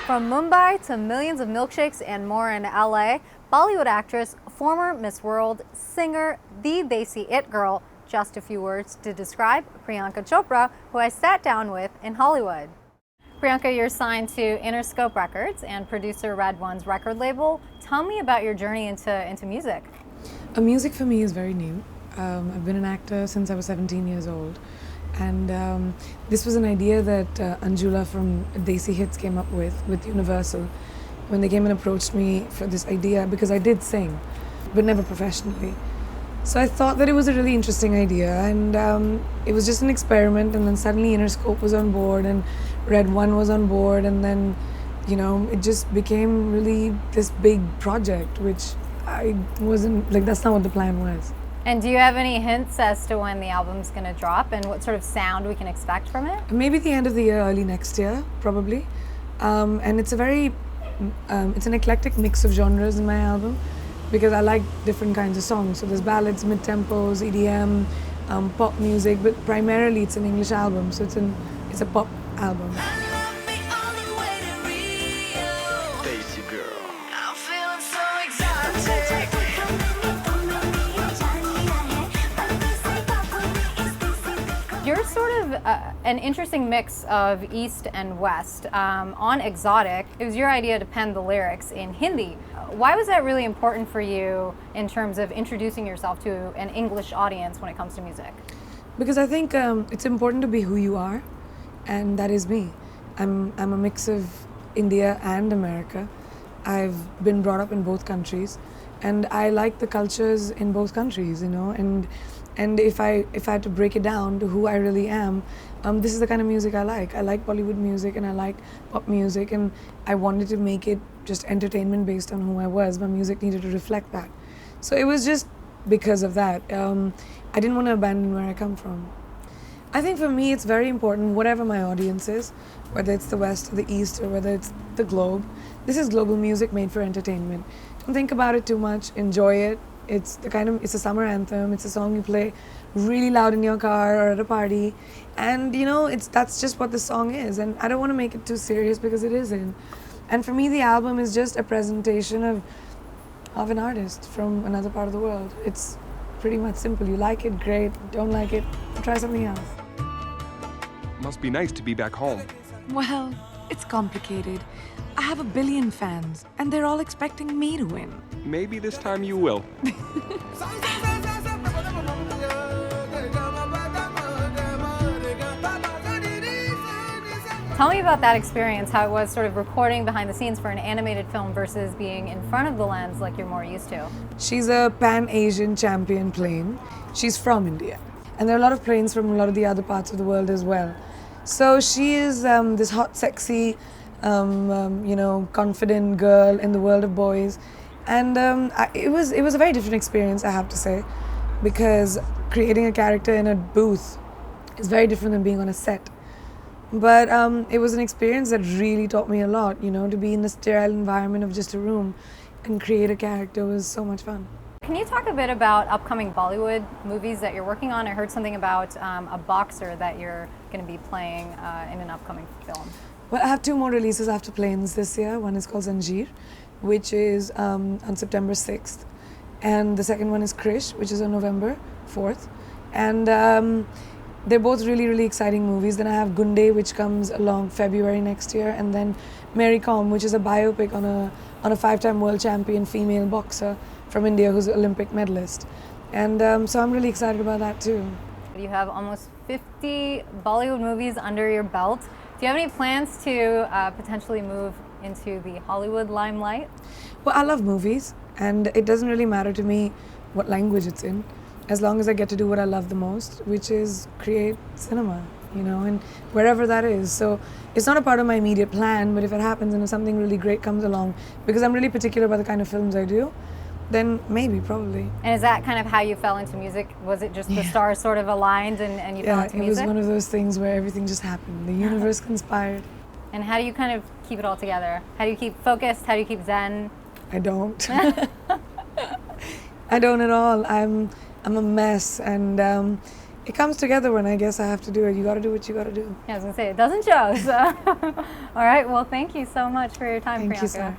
From Mumbai to millions of milkshakes and more in LA, Bollywood actress, former Miss World, singer, the Desi It Girl, just a few words to describe Priyanka Chopra, who I sat down with in Hollywood. Priyanka, you're signed to Interscope Records and producer Red One's record label. Tell me about your journey into music. Music for me is very new. I've been an actor since I was 17 years old. And this was an idea that Anjula from Desi Hits came up with Universal when they came and approached me for this idea, because I did sing, but never professionally. So I thought that it was a really interesting idea, and it was just an experiment, and then suddenly Interscope was on board and Red One was on board, and then, you know, it just became really this big project, which I wasn't, like, that's not what the plan was. And do you have any hints as to when the album's going to drop and what sort of sound we can expect from it? Maybe the end of the year, early next year, probably. And it's it's an eclectic mix of genres in my album, because I like different kinds of songs. So there's ballads, mid-tempos, EDM, pop music, but primarily it's an English album, so it's a pop album. You're sort of an interesting mix of East and West. On Exotic, it was your idea to pen the lyrics in Hindi. Why was that really important for you in terms of introducing yourself to an English audience when it comes to music? Because I think it's important to be who you are, and that is me. I'm a mix of India and America. I've been brought up in both countries, and I like the cultures in both countries, you know, and if I had to break it down to who I really am, this is the kind of music I like. I like Bollywood music and I like pop music, and I wanted to make it just entertainment based on who I was. My music needed to reflect that. So it was just because of that. I didn't want to abandon where I come from. I think for me it's very important, whatever my audience is, whether it's the West or the East or whether it's the globe, this is global music made for entertainment. Don't think about it too much, enjoy it. It's a summer anthem. It's a song you play really loud in your car or at a party, and you know, that's just what the song is. And I don't want to make it too serious because it isn't. And for me, the album is just a presentation of an artist from another part of the world. It's pretty much simple. You like it, great. Don't like it, try something else. Must be nice to be back home. Well, it's complicated. I have 1 billion fans, and they're all expecting me to win. Maybe this time you will. Tell me about that experience, how it was sort of recording behind the scenes for an animated film versus being in front of the lens like you're more used to. She's a Pan-Asian champion plane. She's from India. And there are a lot of planes from a lot of the other parts of the world as well. So she is this hot, sexy, you know, confident girl in the world of boys. And it was a very different experience, I have to say, because creating a character in a booth is very different than being on a set. But it was an experience that really taught me a lot, you know, to be in the sterile environment of just a room and create a character was so much fun. Can you talk a bit about upcoming Bollywood movies that you're working on? I heard something about a boxer that you're going to be playing in an upcoming film. Well, I have 2 more releases after Planes this year. One is called Zanjeer, which is on September 6th. And the second one is Krish, which is on November 4th. And they're both really, really exciting movies. Then I have Gunde, which comes along February next year. And then Mary Kom, which is a biopic on a 5-time world champion female boxer from India who's an Olympic medalist. And so I'm really excited about that too. You have almost 50 Bollywood movies under your belt. Do you have any plans to potentially move into the Hollywood limelight? Well, I love movies, and it doesn't really matter to me what language it's in, as long as I get to do what I love the most, which is create cinema, you know, and wherever that is. So it's not a part of my immediate plan, but if it happens and if something really great comes along, because I'm really particular about the kind of films I do, then maybe, probably. And is that kind of how you fell into music? Was it just the stars sort of aligned and you fell into music? Yeah, it was one of those things where everything just happened. The universe conspired. And how do you kind of keep it all together? How do you keep focused? How do you keep zen? I don't. I don't at all. I'm a mess, and it comes together when I guess I have to do it. You got to do what you got to do. Yeah, I was gonna say it doesn't show. So. All right. Well, thank you so much for your time, Thank Priyanka. you, sir.